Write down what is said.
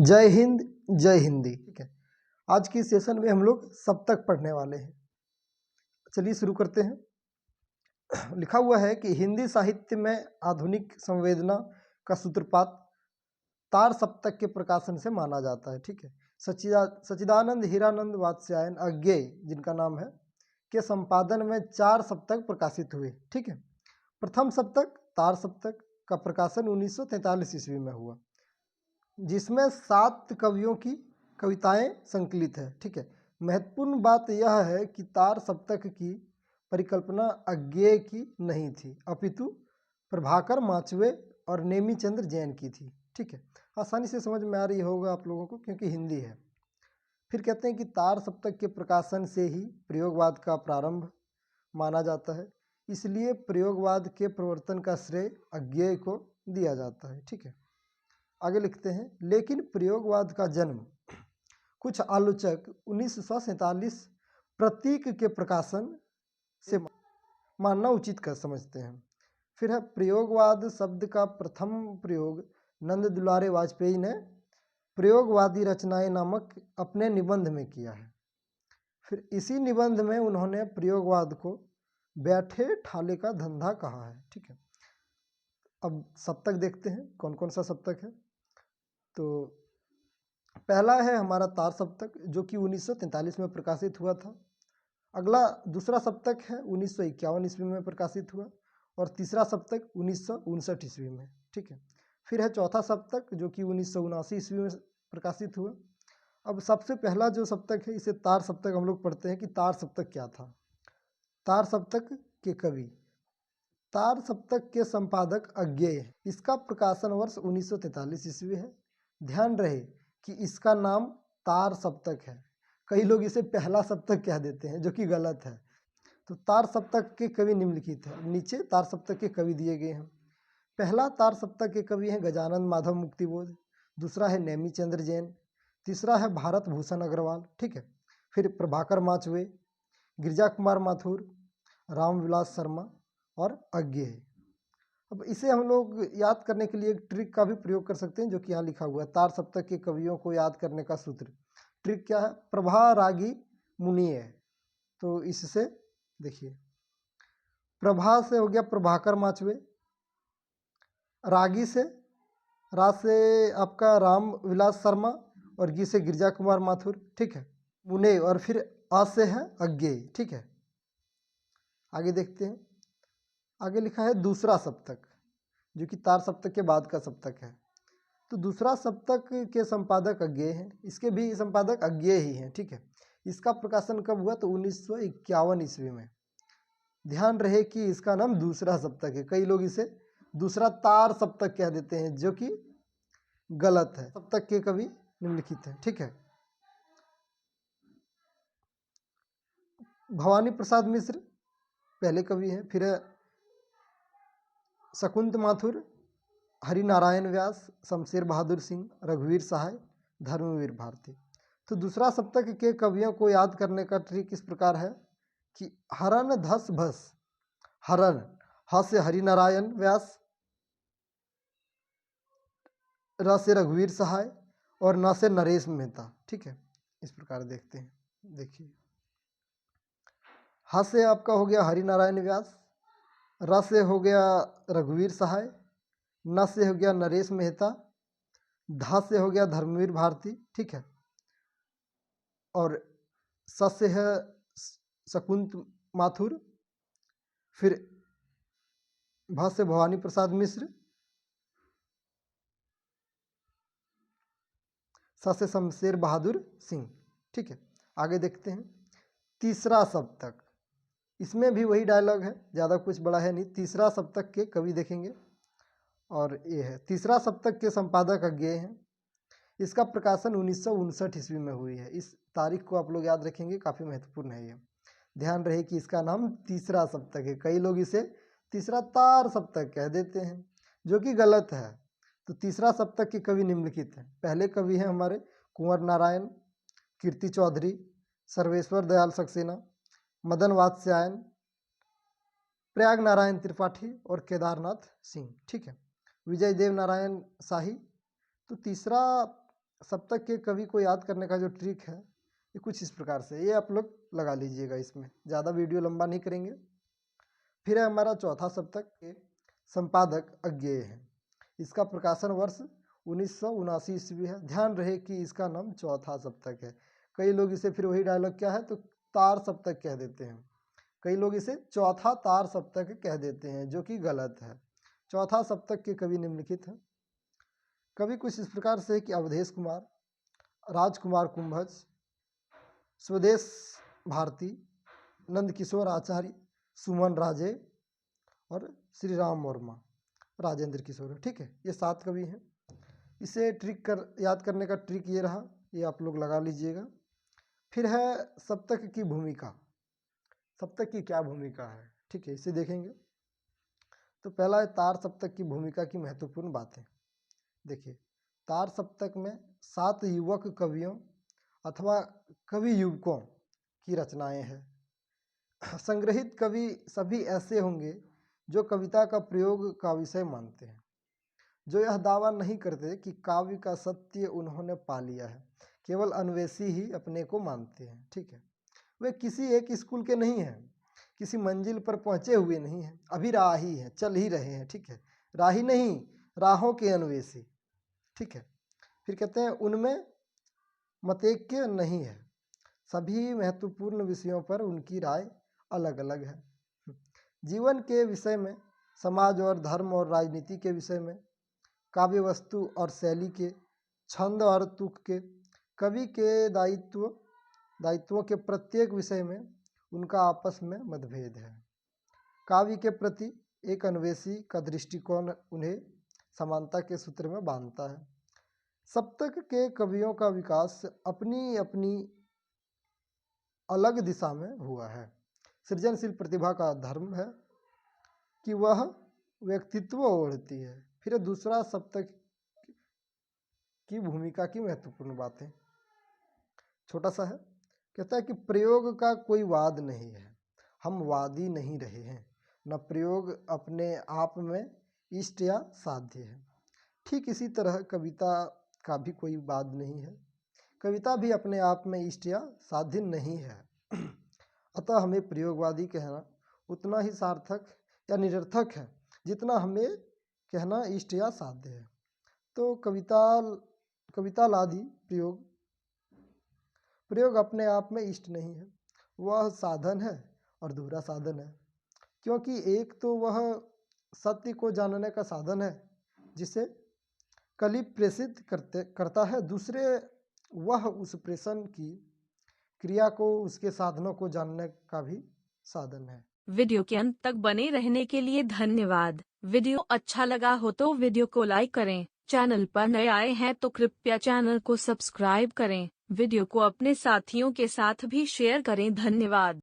जय हिंद जय हिंदी। ठीक है, आज की सेशन में हम लोग सप्तक पढ़ने वाले हैं। चलिए शुरू करते हैं। लिखा हुआ है कि हिंदी साहित्य में आधुनिक संवेदना का सूत्रपात तार सप्तक के प्रकाशन से माना जाता है। ठीक है, सच्चिदानंद हीरानंद वात्स्यायन अज्ञेय जिनका नाम है के संपादन में 4 सप्तक प्रकाशित हुए। ठीक है, प्रथम सप्तक तार सप्तक का प्रकाशन 1943 ईस्वी में हुआ, जिसमें 7 कवियों की कविताएं संकलित है। ठीक है, महत्वपूर्ण बात यह है कि तार सप्तक की परिकल्पना अज्ञेय की नहीं थी, अपितु प्रभाकर माचवे और नेमीचंद्र जैन की थी। ठीक है, आसानी से समझ में आ रही होगा आप लोगों को क्योंकि हिंदी है। फिर कहते हैं कि तार सप्तक के प्रकाशन से ही प्रयोगवाद का प्रारंभ माना जाता है, इसलिए प्रयोगवाद के प्रवर्तन का श्रेय अज्ञेय को दिया जाता है। ठीक है, आगे लिखते हैं, लेकिन प्रयोगवाद का जन्म कुछ आलोचक 1947 प्रतीक के प्रकाशन से मानना उचित कर समझते हैं। फिर है प्रयोगवाद शब्द का प्रथम प्रयोग नंद दुलारे वाजपेयी ने प्रयोगवादी रचनाएं नामक अपने निबंध में किया है। फिर इसी निबंध में उन्होंने प्रयोगवाद को बैठे ठाले का धंधा कहा है। ठीक है, अब सप्तक देखते हैं कौन कौन सा सप्तक है। तो पहला है हमारा तार सप्तक जो कि 1943 में प्रकाशित हुआ था। अगला दूसरा सप्तक है 1951 ईस्वी में प्रकाशित हुआ और तीसरा सप्तक 1959 ईस्वी में। ठीक है, फिर है चौथा सप्तक जो कि 1979 ईस्वी में प्रकाशित हुआ। अब सबसे पहला जो सप्तक है इसे तार सप्तक हम लोग पढ़ते हैं कि तार सप्तक क्या था। तार सप्तक के कवि तार सप्तक के संपादक अज्ञेय है। इसका प्रकाशन वर्ष 1943 ईस्वी है। ध्यान रहे कि इसका नाम तार सप्तक है, कई लोग इसे पहला सप्तक कह देते हैं जो कि गलत है। तो तार सप्तक के कवि निम्नलिखित है, नीचे तार सप्तक के कवि दिए गए हैं। पहला तार सप्तक के कवि हैं गजानन माधव मुक्तिबोध, दूसरा है नेमीचंद्र जैन, तीसरा है भारत भूषण अग्रवाल। ठीक है, फिर प्रभाकर माचवे, गिरिजा कुमार माथुर, रामविलास शर्मा और अज्ञेय। अब इसे हम लोग याद करने के लिए एक ट्रिक का भी प्रयोग कर सकते हैं जो कि यहाँ लिखा हुआ है। तार सप्तक के कवियों को याद करने का सूत्र, ट्रिक क्या है, प्रभा रागी मुनि है। तो इससे देखिए, प्रभा से हो गया प्रभाकर माचवे, रागी से आपका राम विलास शर्मा और गी से गिरिजा कुमार माथुर। ठीक है, मुने और फिर आ से है अज्ञेय। ठीक है, आगे देखते हैं। आगे लिखा है दूसरा सप्तक जो कि तार सप्तक के बाद का सप्तक है। तो दूसरा सप्तक के संपादक अज्ञेय हैं, इसके भी संपादक अज्ञेय ही हैं। ठीक है, इसका प्रकाशन कब हुआ तो 1951 ईस्वी में। ध्यान रहे कि इसका नाम दूसरा सप्तक है, कई लोग इसे दूसरा तार सप्तक कह देते हैं जो कि गलत है। सप्तक के कवि निम्नलिखित हैं। ठीक है, भवानी प्रसाद मिश्र पहले कवि हैं, फिर शकुंत माथुर, हरिनारायण व्यास, शमशेर बहादुर सिंह, रघुवीर सहाय, धर्मवीर भारती। तो दूसरा सप्तक के कवियों को याद करने का ट्रिक इस प्रकार है कि हरन धस भस, हरन ह से हरिनारायण व्यास, र से रघुवीर सहाय और न से नरेश मेहता। ठीक है, इस प्रकार देखते हैं। देखिए, ह से आपका हो गया हरिनारायण व्यास, र से हो गया रघुवीर सहाय, न से हो गया नरेश मेहता, ध से हो गया धर्मवीर भारती। ठीक है, और स से है शकुंत माथुर, फिर भ से भवानी प्रसाद मिश्र, स से शमशेर बहादुर सिंह। ठीक है, आगे देखते हैं। तीसरा सप्तक, इसमें भी वही डायलॉग है, ज़्यादा कुछ बड़ा है नहीं। तीसरा सप्तक के कवि देखेंगे और ये है तीसरा सप्तक के संपादक अज्ञेय हैं। इसका प्रकाशन 1959 ईस्वी में हुई है। इस तारीख को आप लोग याद रखेंगे, काफ़ी महत्वपूर्ण है ये। ध्यान रहे कि इसका नाम तीसरा सप्तक है, कई लोग इसे तीसरा तार सप्तक कह देते हैं जो कि गलत है। तो तीसरा सप्तक के कवि निम्नलिखित हैं। पहले कवि हैं हमारे कुंवर नारायण, कीर्ति चौधरी, सर्वेश्वर दयाल सक्सेना, मदन वात्स्यायन, प्रयाग नारायण त्रिपाठी और केदारनाथ सिंह। ठीक है, विजय देव नारायण शाही। तो तीसरा सप्तक के कवि को याद करने का जो ट्रिक है ये कुछ इस प्रकार से, ये आप लोग लगा लीजिएगा, इसमें ज़्यादा वीडियो लंबा नहीं करेंगे। फिर है हमारा चौथा सप्तक के संपादक अज्ञेय है। इसका प्रकाशन वर्ष 1979 ईस्वी है। ध्यान रहे कि इसका नाम चौथा सप्तक है। कई लोग इसे फिर वही डायलॉग क्या है तो तार सप्तक कह देते हैं, कई लोग इसे चौथा तार सप्तक कह देते हैं, जो कि गलत है। चौथा सप्तक के कवि निम्नलिखित हैं। कवि कुछ इस प्रकार से है कि अवधेश कुमार, राजकुमार कुंभज, स्वदेश भारती, नंदकिशोर आचार्य, सुमन राजे और श्री राम वर्मा, राजेंद्र किशोर। ठीक है, ये 7 कवि हैं। इसे याद करने का ट्रिक ये रहा, ये आप लोग लगा लीजिएगा। फिर है सप्तक की भूमिका, सप्तक की क्या भूमिका है, ठीक है, इसे देखेंगे। तो पहला है तार सप्तक की भूमिका की महत्वपूर्ण बातें। देखिए, तार सप्तक में 7 युवक कवियों अथवा कवि युवकों की रचनाएं हैं। संग्रहित कवि सभी ऐसे होंगे जो कविता का प्रयोग का विषय मानते हैं, जो यह दावा नहीं करते कि काव्य का सत्य उन्होंने पा लिया है, केवल अन्वेषी ही अपने को मानते हैं। ठीक है, वे किसी एक स्कूल के नहीं हैं, किसी मंजिल पर पहुंचे हुए नहीं हैं, अभी राही हैं, चल ही रहे हैं। ठीक है, राही नहीं, राहों के अन्वेषी। ठीक है, फिर कहते हैं उनमें मतैक्य नहीं है, सभी महत्वपूर्ण विषयों पर उनकी राय अलग अलग है। जीवन के विषय में, समाज और धर्म और राजनीति के विषय में, काव्य वस्तु और शैली के, छंद और तुक के, कवि के दायित्वों के प्रत्येक विषय में उनका आपस में मतभेद है। काव्य के प्रति एक अन्वेषी का दृष्टिकोण उन्हें समानता के सूत्र में बांधता है। सप्तक के कवियों का विकास अपनी अपनी अलग दिशा में हुआ है। सृजनशील प्रतिभा का धर्म है कि वह व्यक्तित्व ओढ़ती है। फिर दूसरा सप्तक की भूमिका की महत्वपूर्ण बातें, छोटा सा है। कहता है कि प्रयोग का कोई वाद नहीं है, हम वादी नहीं रहे हैं, न प्रयोग अपने आप में इष्ट या साध्य है। ठीक इसी तरह कविता का भी कोई वाद नहीं है, कविता भी अपने आप में इष्ट या साध्य नहीं है। अतः हमें प्रयोगवादी कहना उतना ही सार्थक या निरर्थक है जितना हमें कहना इष्ट या साध्य है। तो कवितालादि प्रयोग अपने आप में इष्ट नहीं है, वह साधन है और दूसरा साधन है। क्योंकि एक तो वह सत्य को जानने का साधन है जिसे कलि प्रेषित करता है, दूसरे वह उस प्रेषण की क्रिया को, उसके साधनों को जानने का भी साधन है। वीडियो के अंत तक बने रहने के लिए धन्यवाद। वीडियो अच्छा लगा हो तो वीडियो को लाइक करें। चैनल पर नए आए हैं तो कृपया चैनल को सब्सक्राइब करें। वीडियो को अपने साथियों के साथ भी शेयर करें। धन्यवाद।